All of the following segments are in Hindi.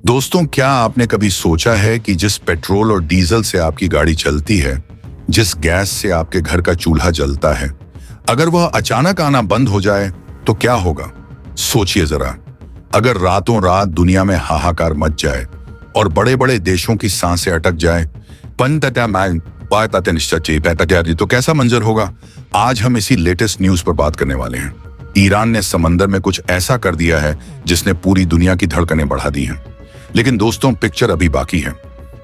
दोस्तों, क्या आपने कभी सोचा है कि जिस पेट्रोल और डीजल से आपकी गाड़ी चलती है, जिस गैस से आपके घर का चूल्हा जलता है, अगर वह अचानक आना बंद हो जाए तो क्या होगा? सोचिए जरा। अगर रातों रात दुनिया में हाहाकार मच जाए और बड़े बड़े देशों की सांसें अटक जाए, तो कैसा मंजर होगा? आज हम इसी लेटेस्ट न्यूज पर बात करने वाले हैं। ईरान ने समंदर में कुछ ऐसा कर दिया है जिसने पूरी दुनिया की धड़कनें बढ़ा दी हैं। लेकिन दोस्तों, पिक्चर अभी बाकी है।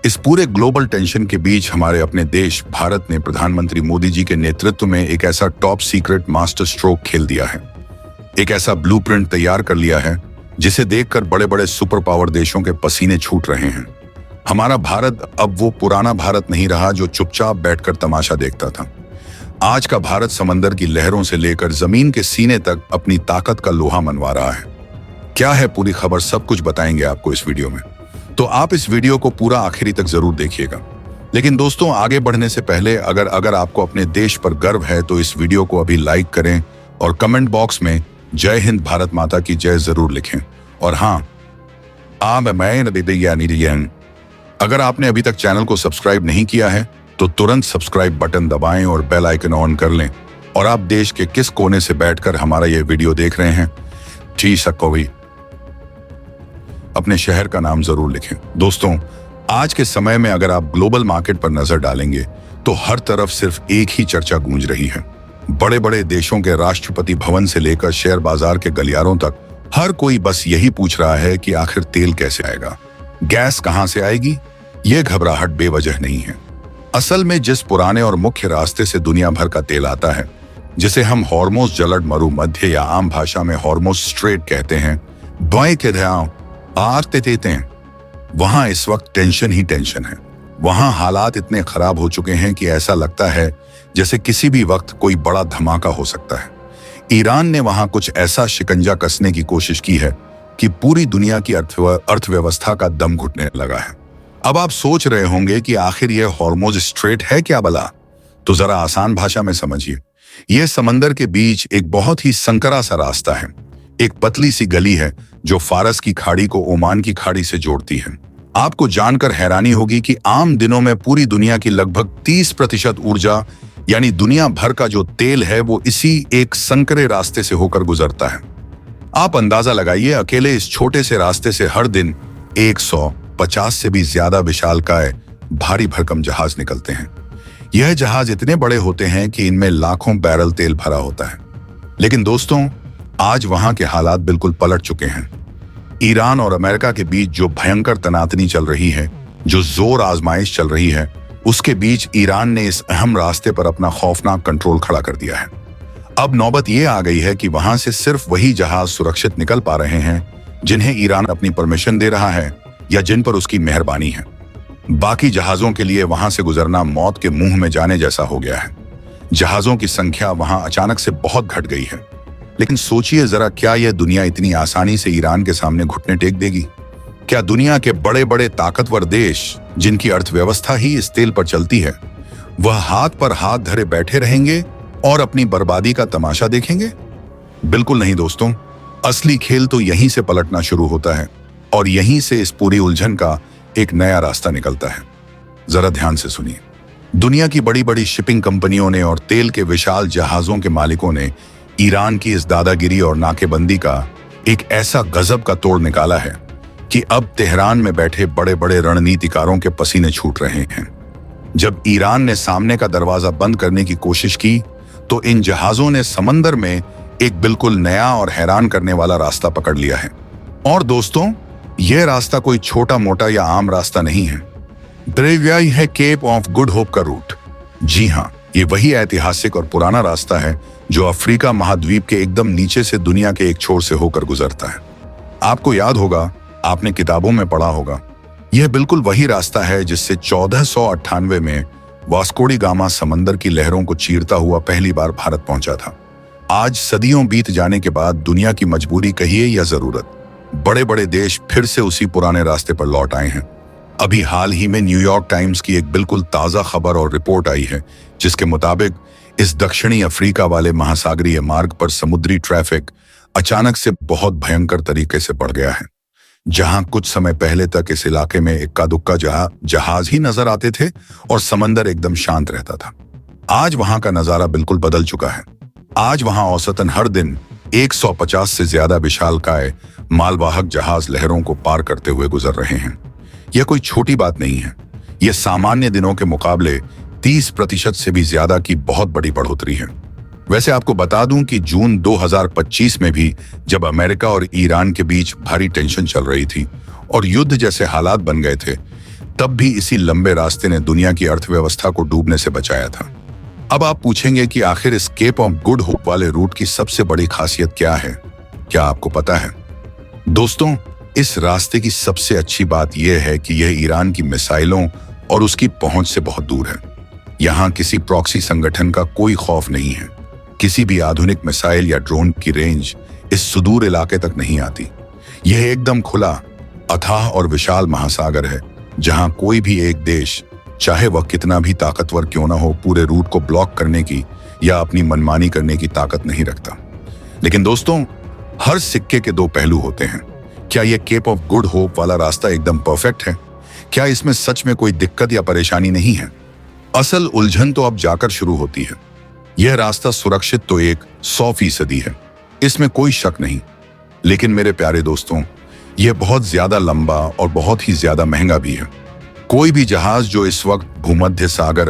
इस पूरे ग्लोबल टेंशन के बीच हमारे अपने देश भारत ने प्रधानमंत्री मोदी जी के नेतृत्व में एक ऐसा टॉप सीक्रेट मास्टर स्ट्रोक खेल दिया है। एक ऐसा ब्लूप्रिंट तैयार कर लिया है जिसे देखकर बड़े बड़े सुपर पावर देशों के पसीने छूट रहे हैं। हमारा भारत अब वो पुराना भारत नहीं रहा जो चुपचाप बैठकर तमाशा देखता था। आज का भारत समंदर की लहरों से लेकर जमीन के सीने तक अपनी ताकत का लोहा मनवा रहा है। क्या है पूरी खबर, सब कुछ बताएंगे आपको इस वीडियो में, तो आप इस वीडियो को पूरा आखिरी तक जरूर देखिएगा। लेकिन दोस्तों, आगे बढ़ने से पहले अगर आपको अपने देश पर गर्व है तो इस वीडियो को अभी लाइक करें और कमेंट बॉक्स में जय हिंद भारत माता की जय जरूर लिखें। और हाँ, अगर आपने अभी तक चैनल को सब्सक्राइब नहीं किया है तो तुरंत सब्सक्राइब बटन दबाएं और बेल आइकन ऑन कर लें। और आप देश के किस कोने से बैठकर हमारा ये वीडियो देख रहे हैं, अपने शहर का नाम जरूर लिखें। दोस्तों, आज के समय में अगर आप ग्लोबल मार्केट पर नजर डालेंगे तो हर तरफ सिर्फ एक ही चर्चा गूंज रही है। बड़े बड़े देशों के राष्ट्रपति भवन से लेकर शेयर बाजार के गलियारों तक हर कोई बस यही पूछ रहा है कि आखिर तेल कैसे आएगा, गैस कहां से आएगी। यह घबराहट बेवजह नहीं है। असल में जिस पुराने और मुख्य रास्ते से दुनिया भर का तेल आता है, जिसे हम हॉर्मोस जलद मरु मध्य या आम भाषा में हॉर्मोस स्ट्रेट कहते हैं, द्वय के ध्यान आरते देते हैं, वहां इस वक्त टेंशन ही टेंशन है। वहां हालात इतने खराब हो चुके हैं कि ऐसा लगता है जैसे किसी भी वक्त कोई बड़ा धमाका हो सकता है। ईरान ने वहां कुछ ऐसा शिकंजा कसने की कोशिश की है कि पूरी दुनिया की अर्थव्यवस्था का दम घुटने लगा है। अब आप सोच रहे होंगे कि आखिर यह हॉर्मोज स्ट्रेट है क्या भला? तो जरा आसान भाषा में समझिए। यह समंदर के बीच एक बहुत ही संकरा सा रास्ता है। एक पतली सी गली है जो फारस की खाड़ी को ओमान की खाड़ी से जोड़ती है। आपको जानकर हैरानी होगी कि आम दिनों में पूरी दुनिया की लगभग 30% ऊर्जा यानी दुनिया भर का जो तेल है वो इसी एक संकरे रास्ते से होकर गुजरता है। आप अंदाजा लगाइए, अकेले इस छोटे से रास्ते से हर दिन 150 से भी ज्यादा विशालकाय भारी भरकम जहाज निकलते हैं। यह जहाज इतने बड़े होते हैं कि इनमें लाखों बैरल तेल भरा होता है। लेकिन दोस्तों, आज वहां के हालात बिल्कुल पलट चुके हैं। ईरान और अमेरिका के बीच जो भयंकर तनातनी चल रही है, जो जोर आजमाइश चल रही है, उसके बीच ईरान ने इस अहम रास्ते पर अपना खौफनाक कंट्रोल खड़ा कर दिया है। अब नौबत यह आ गई है कि वहां से सिर्फ वही जहाज सुरक्षित निकल पा रहे हैं जिन्हें ईरान अपनी परमिशन दे रहा है या जिन पर उसकी मेहरबानी है। बाकी जहाजों के लिए वहां से गुजरना मौत के मुंह में जाने जैसा हो गया है। जहाजों की संख्या वहां अचानक से बहुत घट गई है। लेकिन सोचिए जरा, क्या यह दुनिया इतनी आसानी से ईरान के सामने घुटने टेक देगी? क्या दुनिया के बड़े बड़े ताकतवर देश, जिनकी अर्थव्यवस्था ही इस तेल पर चलती है, वह हाथ पर हाथ धरे बैठे रहेंगे और अपनी बर्बादी का तमाशा देखेंगे? बिल्कुल नहीं दोस्तों, असली खेल तो यहीं से पलटना शुरू होता है और यहीं से इस पूरी उलझन का एक नया रास्ता निकलता है। जरा ध्यान से सुनिए। दुनिया की बड़ी बड़ी शिपिंग कंपनियों ने और तेल के विशाल जहाजों के मालिकों ने ईरान की इस दादागिरी और नाकेबंदी का एक ऐसा गजब का तोड़ निकाला है कि अब तेहरान में बैठे बड़े बड़े रणनीतिकारों के पसीने छूट रहे हैं। जब ईरान ने सामने का दरवाजा बंद करने की कोशिश की तो इन जहाजों ने समंदर में एक बिल्कुल नया और हैरान करने वाला रास्ता पकड़ लिया है। और दोस्तों, यह रास्ता कोई छोटा मोटा या आम रास्ता नहीं है। ब्रेवियाई है केप ऑफ गुड होप का रूट। जी हाँ, ये वही ऐतिहासिक और पुराना रास्ता है जो अफ्रीका महाद्वीप के एकदम नीचे से दुनिया के एक छोर से होकर गुजरता है। आपको याद होगा, आपने किताबों में पढ़ा होगा, यह बिल्कुल वही रास्ता है जिससे 1498 में वास्को डी गामा समंदर की लहरों को चीरता हुआ पहली बार भारत पहुंचा था। आज सदियों बीत जाने के बाद दुनिया की मजबूरी कहिए या जरूरत, बड़े बड़े देश फिर से उसी पुराने रास्ते पर लौट आए हैं। अभी हाल ही में न्यूयॉर्क टाइम्स की एक बिल्कुल ताजा खबर और रिपोर्ट आई है जिसके मुताबिक इस दक्षिणी अफ्रीका वाले महासागरीय मार्ग पर समुद्री ट्रैफिक अचानक से बहुत भयंकर तरीके से बढ़ गया है। जहां कुछ समय पहले तक इस इलाके में इक्का दुक्का जहाज ही नजर आते थे और समंदर एकदम शांत रहता था, आज वहां का नजारा बिल्कुल बदल चुका है। आज वहां औसतन हर दिन 150 से ज्यादा विशालकाय मालवाहक जहाज लहरों को पार करते हुए गुजर रहे हैं। यह कोई छोटी बात नहीं है। यह सामान्य दिनों के मुकाबले 30% से भी ज्यादा की बहुत बड़ी बढ़ोतरी है। वैसे आपको बता दूं कि जून 2025 में भी जब अमेरिका और ईरान के बीच भारी टेंशन चल रही थी और युद्ध जैसे हालात बन गए थे, तब भी इसी लंबे रास्ते ने दुनिया की अर्थव्यवस्था को डूबने से बचाया था। अब आप पूछेंगे कि आखिर इस केप ऑफ गुड होप वाले रूट की सबसे बड़ी खासियत क्या है? क्या आपको पता है? दोस्तों, इस रास्ते की सबसे अच्छी बात यह है कि यह ईरान की मिसाइलों और उसकी पहुंच से बहुत दूर है। यहां किसी प्रॉक्सी संगठन का कोई खौफ नहीं है। किसी भी आधुनिक मिसाइल या ड्रोन की रेंज इस सुदूर इलाके तक नहीं आती। यह एकदम खुला, अथाह और विशाल महासागर है, जहां कोई भी एक देश, चाहे वह कितना भी ताकतवर क्यों ना हो, पूरे रूट को ब्लॉक करने की या अपनी मनमानी करने की ताकत नहीं रखता। लेकिन दोस्तों, हर सिक्के के दो पहलू होते हैं। क्या यह केप ऑफ गुड होप वाला रास्ता एकदम परफेक्ट है? क्या इसमें सच में कोई दिक्कत या परेशानी नहीं है? असल उलझन तो अब जाकर शुरू होती है। यह रास्ता सुरक्षित तो 100% है, इसमें कोई शक नहीं। लेकिन मेरे प्यारे दोस्तों, यह बहुत ज्यादा लंबा और बहुत ही ज्यादा महंगा भी है। कोई भी जहाज जो इस वक्त भूमध्य सागर,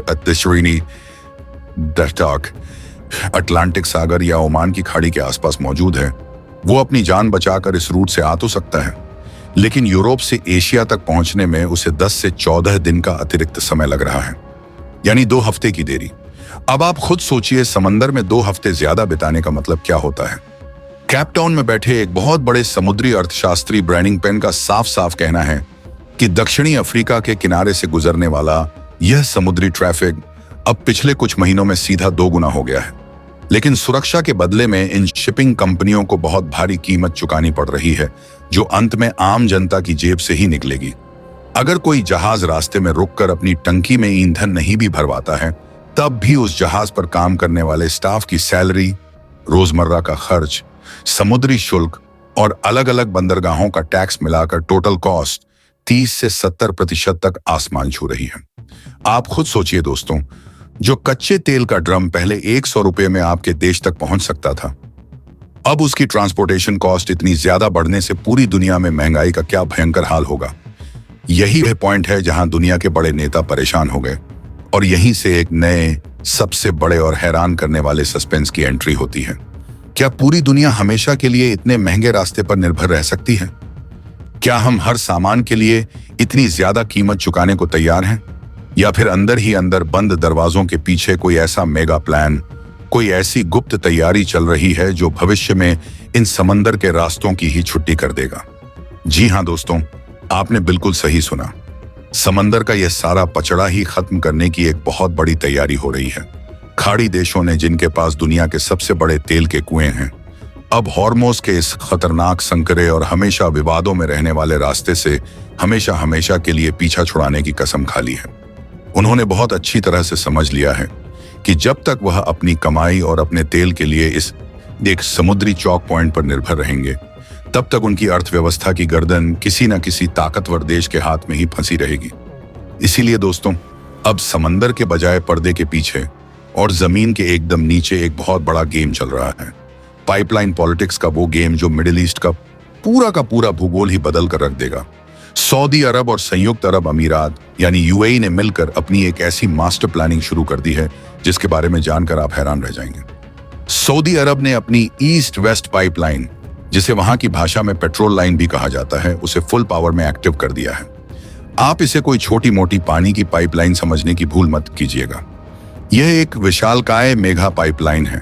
अटलांटिक सागर या ओमान की खाड़ी के आसपास मौजूद है, वो अपनी जान बचाकर इस रूट से आ तो सकता है, लेकिन यूरोप से एशिया तक पहुंचने में उसे 10 से 14 दिन का अतिरिक्त समय लग रहा है, यानी 2 हफ्ते की देरी। अब आप खुद सोचिए, समंदर में 2 हफ्ते ज्यादा बिताने का मतलब क्या होता है। कैपटाउन में बैठे एक बहुत बड़े समुद्री अर्थशास्त्री ब्रैनिंग पेन का साफ साफ कहना है कि दक्षिणी अफ्रीका के किनारे से गुजरने वाला यह समुद्री ट्रैफिक अब पिछले कुछ महीनों में सीधा 2 गुना हो गया है। लेकिन सुरक्षा के बदले में इन शिपिंग कंपनियों को बहुत भारी कीमत चुकानी पड़ रही है, जो अंत में आम जनता की जेब से ही निकलेगी। अगर कोई जहाज रास्ते में रुककर अपनी टंकी में ईंधन नहीं भी भरवाता है, तब भी उस जहाज पर काम करने वाले स्टाफ की सैलरी, रोजमर्रा का खर्च, समुद्री शुल्क और अलग अलग बंदरगाहों का टैक्स मिलाकर टोटल कॉस्ट 30 से 70% तक आसमान छू रही है। आप खुद सोचिए दोस्तों, जो कच्चे तेल का ड्रम पहले 100 रुपए में आपके देश तक पहुंच सकता था, अब उसकी ट्रांसपोर्टेशन कॉस्ट इतनी ज्यादा बढ़ने से पूरी दुनिया में महंगाई का क्या भयंकर हाल होगा। यही वह पॉइंट है जहां दुनिया के बड़े नेता परेशान हो गए, और यहीं से एक नए, सबसे बड़े और हैरान करने वाले सस्पेंस की एंट्री होती है। क्या पूरी दुनिया हमेशा के लिए इतने महंगे रास्ते पर निर्भर रह सकती है? क्या हम हर सामान के लिए इतनी ज्यादा कीमत चुकाने को तैयार हैं? या फिर अंदर ही अंदर बंद दरवाजों के पीछे कोई ऐसा मेगा प्लान, कोई ऐसी गुप्त तैयारी चल रही है जो भविष्य में इन समंदर के रास्तों की ही छुट्टी कर देगा? जी हां दोस्तों, आपने बिल्कुल सही सुना। समंदर का यह सारा पचड़ा ही खत्म करने की एक बहुत बड़ी तैयारी हो रही है। खाड़ी देशों ने, जिनके पास दुनिया के सबसे बड़े तेल के कुएं हैं, अब हॉर्मोज के इस खतरनाक संकरे और हमेशा विवादों में रहने वाले रास्ते से हमेशा हमेशा के लिए पीछा छुड़ाने की कसम खा ली है। उन्होंने बहुत अच्छी तरह से समझ लिया है कि जब तक वह अपनी कमाई और अपने तेल के लिए इस एक समुद्री चौक पॉइंट पर निर्भर रहेंगे, तब तक उनकी अर्थव्यवस्था की गर्दन किसी न किसी ताकतवर देश के हाथ में ही फंसी रहेगी। इसीलिए दोस्तों, अब समंदर के बजाय पर्दे के पीछे और जमीन के एकदम नीचे एक बहुत बड़ा गेम चल रहा है। पाइपलाइन पॉलिटिक्स का वो गेम जो मिडिल ईस्ट का पूरा भूगोल ही बदल कर रख देगा। सऊदी अरब और संयुक्त अरब अमीरात यानी यूएई ने मिलकर अपनी एक ऐसी मास्टर प्लानिंग शुरू कर दी है जिसके बारे में जानकर आप हैरान रह जाएंगे। सऊदी अरब ने अपनी ईस्ट वेस्ट पाइपलाइन, जिसे वहां की भाषा में पेट्रोल लाइन भी कहा जाता है, उसे फुल पावर में एक्टिव कर दिया है। आप इसे कोई छोटी मोटी पानी की पाइपलाइन समझने की भूल मत कीजिएगा। यह एक विशालकाय मेगा पाइपलाइन है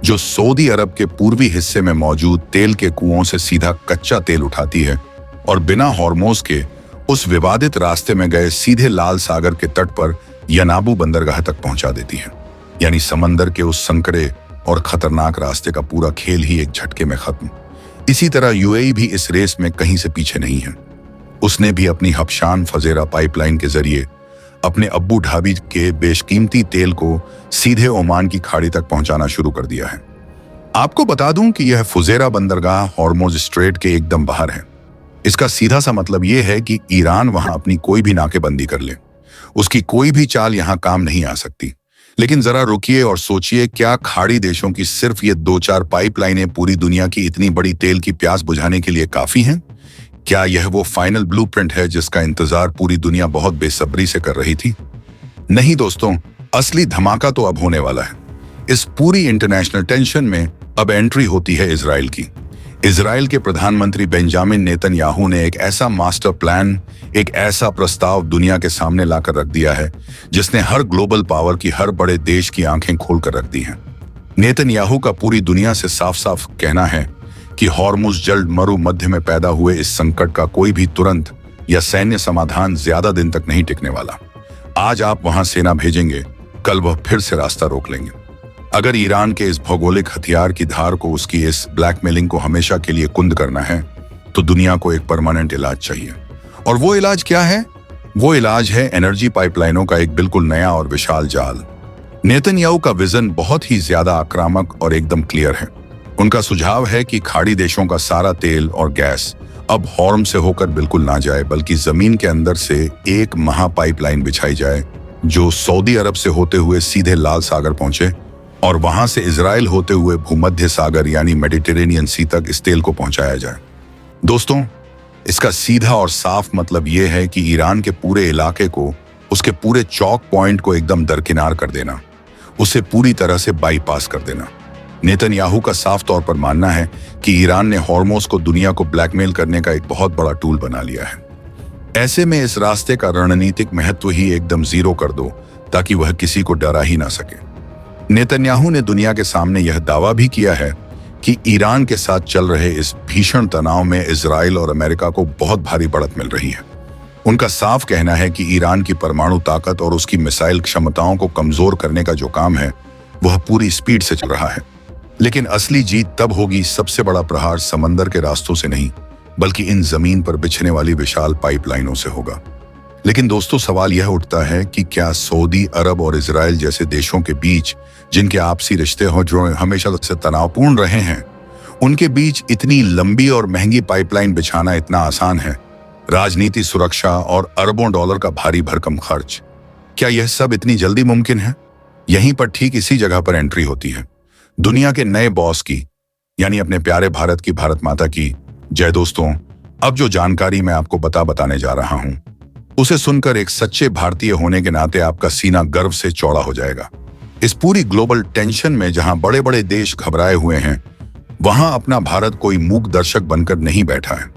जो सऊदी अरब के पूर्वी हिस्से में मौजूद तेल के कुओं से सीधा कच्चा तेल उठाती है और बिना हॉर्मोज के उस विवादित रास्ते में गए सीधे लाल सागर के तट पर यनाबू बंदरगाह तक पहुंचा देती है। यानी समंदर के उस संकरे और खतरनाक रास्ते का पूरा खेल ही एक झटके में खत्म। इसी तरह यूएई भी इस रेस में कहीं से पीछे नहीं है। उसने भी अपनी हबशान फजेरा पाइपलाइन के जरिए अपने अब्बू धाबी के बेशकीमती तेल को सीधे ओमान की खाड़ी तक पहुंचाना शुरू कर दिया है। आपको बता दूं कि यह फुजेरा बंदरगाह हॉर्मोज स्ट्रेट के एकदम बाहर है। इसका सीधा सा मतलब यह है कि ईरान वहां अपनी कोई भी नाकेबंदी कर ले, उसकी कोई भी चाल यहां काम नहीं आ सकती। लेकिन जरा रुकिए और सोचिए, क्या खाड़ी देशों की सिर्फ ये 2-4 पाइपलाइनें पूरी दुनिया की इतनी बड़ी तेल की प्यास बुझाने के लिए काफी हैं? क्या यह वो फाइनल ब्लूप्रिंट है जिसका इंतजार पूरी दुनिया बहुत बेसब्री से कर रही थी? नहीं दोस्तों, असली धमाका तो अब होने वाला है। इस पूरी इंटरनेशनल टेंशन में अब एंट्री होती है इजराइल की। इजराइल के प्रधानमंत्री बेंजामिन नेतन्याहू ने एक ऐसा मास्टर प्लान, एक ऐसा प्रस्ताव दुनिया के सामने लाकर रख दिया है जिसने हर ग्लोबल पावर की, हर बड़े देश की आंखें खोलकर रख दी हैं। नेतन्याहू का पूरी दुनिया से साफ साफ कहना है कि हॉर्मुज जल्द मरु मध्य में पैदा हुए इस संकट का कोई भी तुरंत या सैन्य समाधान ज्यादा दिन तक नहीं टिकने वाला। आज आप वहां सेना भेजेंगे, कल वह फिर से रास्ता रोक लेंगे। अगर ईरान के इस भौगोलिक हथियार की धार को, उसकी इस ब्लैकमेलिंग को हमेशा के लिए कुंद करना है, तो दुनिया को एक परमानेंट इलाज चाहिए। और वो इलाज क्या है? वो इलाज है एनर्जी पाइपलाइनों का एक बिल्कुल नया और विशाल जाल। नेतन्याहू का विजन बहुत ही ज्यादा आक्रामक और एकदम क्लियर है। उनका सुझाव है कि खाड़ी देशों का सारा तेल और गैस अब हॉर्म से होकर बिल्कुल ना जाए, बल्कि जमीन के अंदर से एक महा पाइपलाइन बिछाई जाए जो सऊदी अरब से होते हुए सीधे लाल सागर पहुंचे और वहां से इजराइल होते हुए भूमध्य सागर यानी मेडिटेरेनियन सी तक इस तेल को पहुंचाया जाए। दोस्तों, इसका सीधा और साफ मतलब यह है कि ईरान के पूरे इलाके को, उसके पूरे चौक पॉइंट को एकदम दरकिनार कर देना, उसे पूरी तरह से बाईपास कर देना। नेतन्याहू का साफ तौर पर मानना है कि ईरान ने हॉर्मोज को दुनिया को ब्लैकमेल करने का एक बहुत बड़ा टूल बना लिया है। ऐसे में इस रास्ते का रणनीतिक महत्व ही एकदम जीरो कर दो ताकि वह किसी को डरा ही ना सके। नेतन्याहू ने दुनिया के सामने यह दावा भी किया है कि ईरान के साथ चल रहे इस भीषण तनाव में इजराइल और अमेरिका को बहुत भारी बढ़त मिल रही है। उनका साफ कहना है कि ईरान की परमाणु ताकत और उसकी मिसाइल क्षमताओं को कमजोर करने का जो काम है वह पूरी स्पीड से चल रहा है। लेकिन असली जीत तब होगी, सबसे बड़ा प्रहार समंदर के रास्तों से नहीं, बल्कि इन जमीन पर बिछने वाली विशाल पाइपलाइनों से होगा। लेकिन दोस्तों, सवाल यह उठता है कि क्या सऊदी अरब और इजराइल जैसे देशों के बीच, जिनके आपसी रिश्ते हो जो हमेशा से तनावपूर्ण रहे हैं, उनके बीच इतनी लंबी और महंगी पाइपलाइन बिछाना इतना आसान है? राजनीति, सुरक्षा और अरबों डॉलर का भारी भरकम खर्च, क्या यह सब इतनी जल्दी मुमकिन है? यहीं पर, ठीक इसी जगह पर एंट्री होती है दुनिया के नए बॉस की, यानी अपने प्यारे भारत की, भारत माता की जय। दोस्तों, अब जो जानकारी मैं आपको बताने जा रहा हूं, उसे सुनकर एक सच्चे भारतीय होने के नाते आपका सीना गर्व से चौड़ा हो जाएगा। इस पूरी ग्लोबल टेंशन में जहां बड़े बड़े देश घबराए हुए हैं, वहां अपना भारत कोई मूक दर्शक बनकर नहीं बैठा है।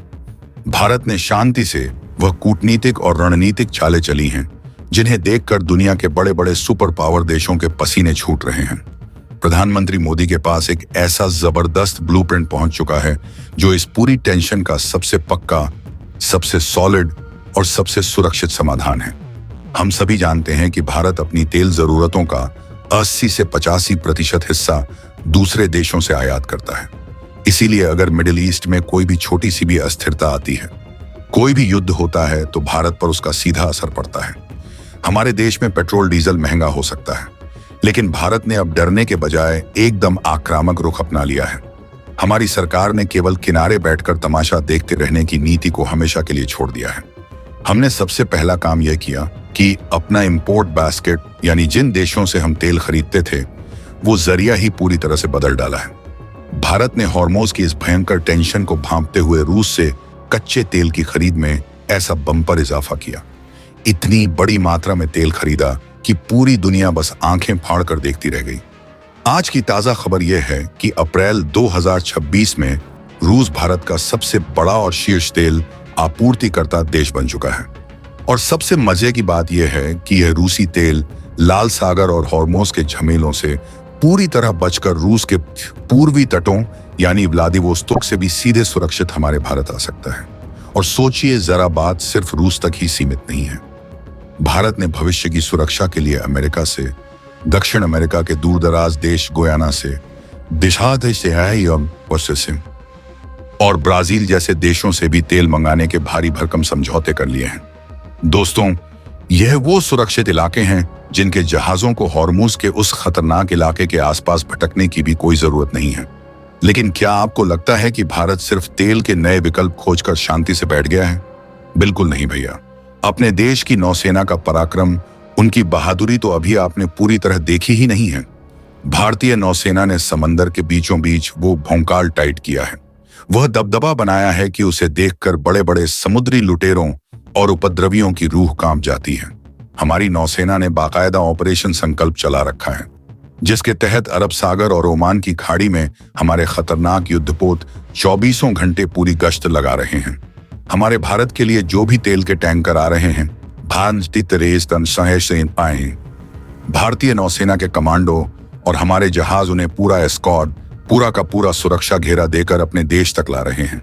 भारत ने शांति से वह कूटनीतिक और रणनीतिक चालें चली हैं जिन्हें देखकर दुनिया के बड़े बड़े सुपर पावर देशों के पसीने छूट रहे हैं। प्रधानमंत्री मोदी के पास एक ऐसा जबरदस्त ब्लूप्रिंट पहुंच चुका है जो इस पूरी टेंशन का सबसे पक्का, सबसे सॉलिड और सबसे सुरक्षित समाधान है। हम सभी जानते हैं कि भारत अपनी तेल जरूरतों का 80 से 85% हिस्सा दूसरे देशों से आयात करता है। इसीलिए अगर मिडिल ईस्ट में कोई भी छोटी सी भी अस्थिरता आती है, कोई भी युद्ध होता है, तो भारत पर उसका सीधा असर पड़ता है। हमारे देश में पेट्रोल डीजल महंगा हो सकता है, लेकिन भारत ने अब डरने के बजाय एकदम आक्रामक रुख अपना लिया है। हमारी सरकार ने केवल किनारे बैठकर तमाशा देखते रहने की नीति को हमेशा के लिए छोड़ दिया है। हमने सबसे पहला काम यह किया कि अपना इंपोर्ट बास्केट, यानी जिन देशों से हम तेल खरीदते थे, वो जरिया ही पूरी तरह से बदल डाला है। भारत ने हॉर्मोज की इस भयंकर टेंशन को भांपते हुए रूस से कच्चे तेल की खरीद में ऐसा बम्पर इजाफा किया, इतनी बड़ी मात्रा में तेल खरीदा कि पूरी दुनिया बस आंखें फाड़ कर देखती रह गई। आज की ताजा खबर यह है कि अप्रैल 2026 में रूस भारत का सबसे बड़ा और शीर्ष तेल आपूर्तिकर्ता देश बन चुका है। और सबसे मजे की बात यह है कि यह रूसी तेल लाल सागर और हॉर्मोज के झमेलों से पूरी तरह बचकर रूस के पूर्वी तटों यानी व्लादिवोस्तोक से भी सीधे सुरक्षित हमारे भारत आ सकता है। और सोचिए जरा, बात सिर्फ रूस तक ही सीमित नहीं है। भारत ने भविष्य की सुरक्षा के लिए अमेरिका से, दक्षिण अमेरिका के दूरदराज देश गुयाना से, और ब्राजील जैसे देशों से भी तेल मंगाने के भारी भरकम समझौते कर लिए हैं। दोस्तों, यह वो सुरक्षित इलाके हैं जिनके जहाजों को हॉर्मुज के उस खतरनाक इलाके के आसपास भटकने की भी कोई जरूरत नहीं है। लेकिन क्या आपको लगता है कि भारत सिर्फ तेल के नए विकल्प खोजकर शांति से बैठ गया है? बिल्कुल नहीं भैया। अपने देश की नौसेना का पराक्रम, उनकी बहादुरी तो अभी आपने पूरी तरह देखी ही नहीं है। भारतीय नौसेना ने समंदर के बीचों बीच वो भौकाल टाइट किया है, वह दबदबा बनाया है कि उसे देखकर बड़े बड़े समुद्री लुटेरों और उपद्रवियों की रूह कांप जाती है। हमारी नौसेना ने बाकायदा ऑपरेशन संकल्प चला रखा है, जिसके तहत अरब सागर और ओमान की खाड़ी में हमारे खतरनाक युद्धपोत 24 घंटे पूरी गश्त लगा रहे हैं। हमारे भारत के लिए जो भी तेल के टैंकर आ रहे हैं, भारतीय नौसेना के कमांडो और हमारे जहाज उन्हें पूरा एस्कॉर्ट, पूरा का पूरा सुरक्षा घेरा देकर अपने देश तक ला रहे हैं।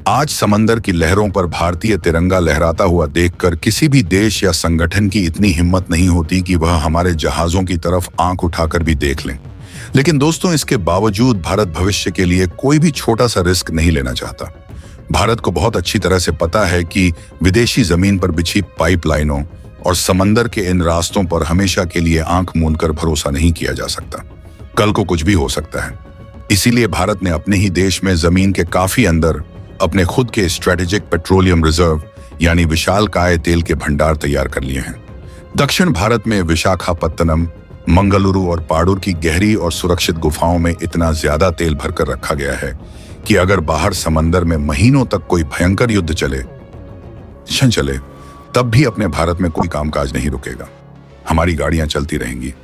आज समंदर की लहरों पर भारतीय तिरंगा लहराता हुआ देखकर किसी भी देश या संगठन की इतनी हिम्मत नहीं होती कि वह हमारे जहाजों की तरफ आंख उठाकर भी देख लें। लेकिन दोस्तों, इसके बावजूद भारत भविष्य के लिए कोई भी छोटा सा रिस्क नहीं लेना चाहता। भारत को बहुत अच्छी तरह से पता है कि विदेशी जमीन पर बिछी पाइपलाइनों और समंदर के इन रास्तों पर हमेशा के लिए आंख मूंदकर भरोसा नहीं किया जा सकता। कल को कुछ भी हो सकता है। इसीलिए भारत ने अपने ही देश में जमीन के काफी अंदर अपने खुद के स्ट्रेटेजिक पेट्रोलियम रिजर्व यानी विशालकाय तेल के भंडार तैयार कर लिए हैं। दक्षिण भारत में विशाखापत्तनम, मंगलुरु और पाडुर की गहरी और सुरक्षित गुफाओं में इतना ज्यादा तेल भरकर रखा गया है कि अगर बाहर समंदर में महीनों तक कोई भयंकर युद्ध चले, तब भी अपने भारत में कोई कामकाज नहीं रुकेगा। हमारी गाड़ियां चलती रहेंगी।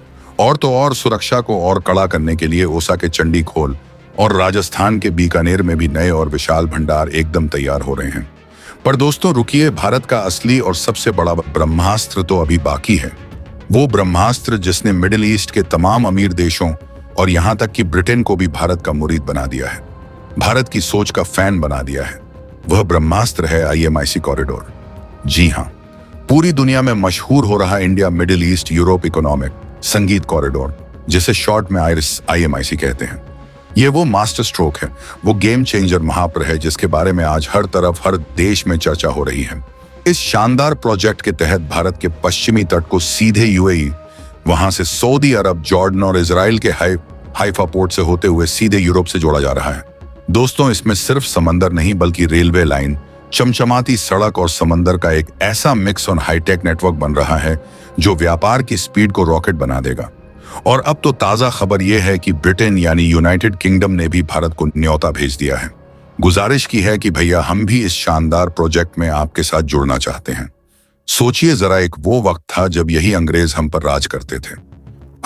और तो और सुरक्षा को और कड़ा करने के लिए ओसा के चंडीखोल और राजस्थान के बीकानेर में भी नए और विशाल भंडार एकदम तैयार हो रहे हैं। पर दोस्तों रुकिए, भारत का असली और सबसे बड़ा ब्रह्मास्त्र तो अभी बाकी है। वो ब्रह्मास्त्र जिसने मिडिल ईस्ट के तमाम अमीर देशों और यहाँ तक कि ब्रिटेन को भी भारत का मुरीद बना दिया है, भारत की सोच का फैन बना दिया है। वह ब्रह्मास्त्र है IMIC कॉरिडोर। जी हाँ, पूरी दुनिया में मशहूर हो रहा India middle east Europe economic संगीत कॉरिडोर, जिसे शॉर्ट में IMIC कहते हैं। ये वो मास्टर स्ट्रोक है, वो गेम चेंजर महाप्र है जिसके बारे में आज हर तरफ हर देश में चर्चा हो रही है। इस शानदार प्रोजेक्ट के तहत भारत के पश्चिमी तट को सीधे UAE, वहां से सऊदी अरब, जॉर्डन और इजराइल के हाइफा पोर्ट से होते हुए सीधे यूरोप से जोड़ा जा रहा है। दोस्तों, इसमें सिर्फ समंदर नहीं बल्कि रेलवे लाइन, चमचमाती सड़क और समंदर का एक ऐसा मिक्स और हाईटेक नेटवर्क बन रहा है जो व्यापार की स्पीड को रॉकेट बना देगा। और अब तो ताजा खबर यह है कि ब्रिटेन यानी यूनाइटेड किंगडम ने भी भारत को न्योता भेज दिया है। गुजारिश की है कि भैया हम भी इस शानदार प्रोजेक्ट में आपके साथ जुड़ना चाहते हैं। सोचिए जरा, एक वो वक्त था जब यही अंग्रेज हम पर राज करते थे,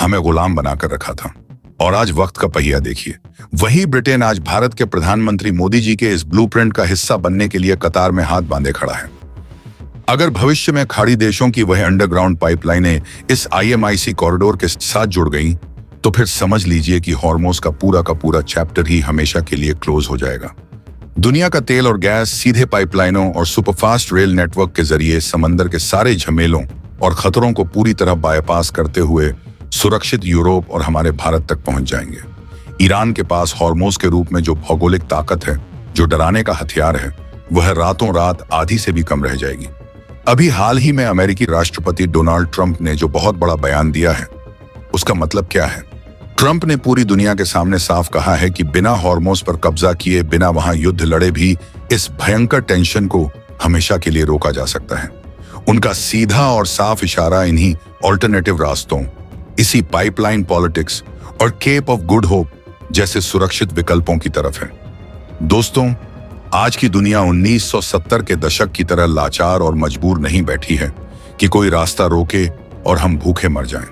हमें गुलाम बनाकर रखा था। और आज वक्त का पहिया देखिए, वही ब्रिटेन आज भारत के प्रधानमंत्री मोदी जी के इस ब्लूप्रिंट का हिस्सा बनने के लिए कतार में हाथ बांधे खड़ा है। अगर भविष्य में खाड़ी देशों की वह अंडरग्राउंड पाइपलाइनें इस IMIC कॉरिडोर के साथ जुड़ गईं, तो फिर समझ लीजिए कि हॉर्मोज का पूरा चैप्टर ही हमेशा के लिए क्लोज हो जाएगा। दुनिया का तेल और गैस सीधे पाइपलाइनों और सुपरफास्ट रेल नेटवर्क के जरिए समंदर के सारे झमेलों और खतरों को पूरी तरह बाईपास करते हुए सुरक्षित यूरोप और हमारे भारत तक पहुंच जाएंगे। ईरान के पास हॉर्मोज के रूप में जो भौगोलिक ताकत है, जो डराने का हथियार है, वह रातों रात आधी से भी कम रह जाएगी। अभी हाल ही में अमेरिकी राष्ट्रपति डोनाल्ड ट्रंप ने जो बहुत बड़ा बयान दिया है, उसका मतलब क्या है? ट्रंप ने पूरी दुनिया के सामने साफ कहा है कि बिना हॉर्मोज पर कब्जा किए, बिना वहां युद्ध लड़े भी इस भयंकर टेंशन को हमेशा के लिए रोका जा सकता है। उनका सीधा और साफ इशारा इन्हीं ऑल्टरनेटिव रास्तों, इसी पाइपलाइन पॉलिटिक्स और केप ऑफ गुड होप जैसे सुरक्षित विकल्पों की तरफ है। दोस्तों, आज की दुनिया 1970 के दशक की तरह लाचार और मजबूर नहीं बैठी है कि कोई रास्ता रोके और हम भूखे मर जाएं।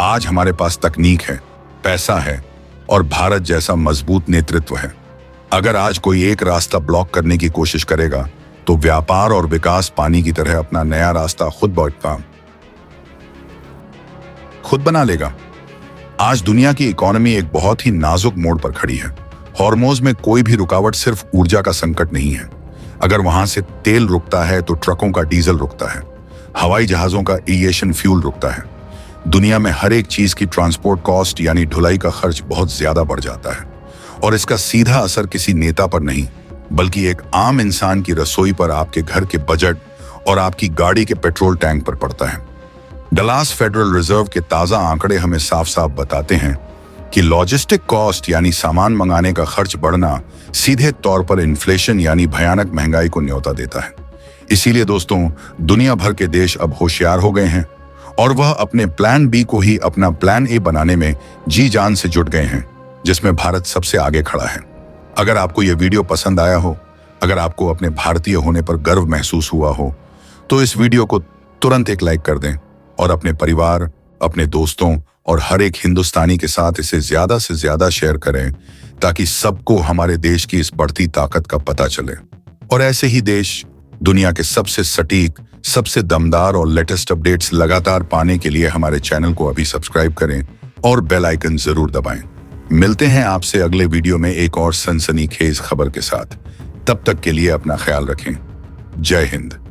आज हमारे पास तकनीक है, पैसा है और भारत जैसा मजबूत नेतृत्व है। अगर आज कोई एक रास्ता ब्लॉक करने की कोशिश करेगा तो व्यापार और विकास पानी की तरह अपना नया रास्ता खुद बना लेगा। आज दुनिया की इकोनॉमी एक बहुत ही नाजुक मोड़ पर खड़ी है। हॉर्मोज में कोई भी रुकावट सिर्फ ऊर्जा का संकट नहीं है। अगर वहां से तेल रुकता है तो ट्रकों का डीजल रुकता है, हवाई जहाजों का एविएशन फ्यूल रुकता है। दुनिया में हर एक चीज की ट्रांसपोर्ट कॉस्ट यानी ढुलाई का खर्च बहुत ज्यादा बढ़ जाता है और इसका सीधा असर किसी नेता पर नहीं बल्कि एक आम इंसान की रसोई पर, आपके घर के बजट और आपकी गाड़ी के पेट्रोल टैंक पर पड़ता है। डलास फेडरल रिजर्व के ताजा आंकड़े हमें साफ साफ बताते हैं कि लॉजिस्टिक कॉस्ट यानी सामान मंगाने का खर्च बढ़ना सीधे तौर पर इन्फ्लेशन यानी भयानक महंगाई को न्योता देता है। इसीलिए दोस्तों, दुनिया भर के देश अब होशियार हो गए हैं और वह अपने प्लान बी को ही अपना प्लान ए बनाने में जी जान से जुट गए हैं, जिसमें भारत सबसे आगे खड़ा है। अगर आपको यह वीडियो पसंद आया हो, अगर आपको अपने भारतीय होने पर गर्व महसूस हुआ हो, तो इस वीडियो को तुरंत एक लाइक कर दें और अपने परिवार, अपने दोस्तों और हर एक हिंदुस्तानी के साथ इसे ज्यादा से ज्यादा शेयर करें, ताकि सबको हमारे देश की इस बढ़ती ताकत का पता चले। और ऐसे ही देश, दुनिया के सबसे सटीक, सबसे दमदार और लेटेस्ट अपडेट्स लगातार पाने के लिए हमारे चैनल को अभी सब्सक्राइब करें और बेल आइकन जरूर दबाएं। मिलते हैं आपसे अगले वीडियो में एक और सनसनीखेज खबर के साथ। तब तक के लिए अपना ख्याल रखें। जय हिंद।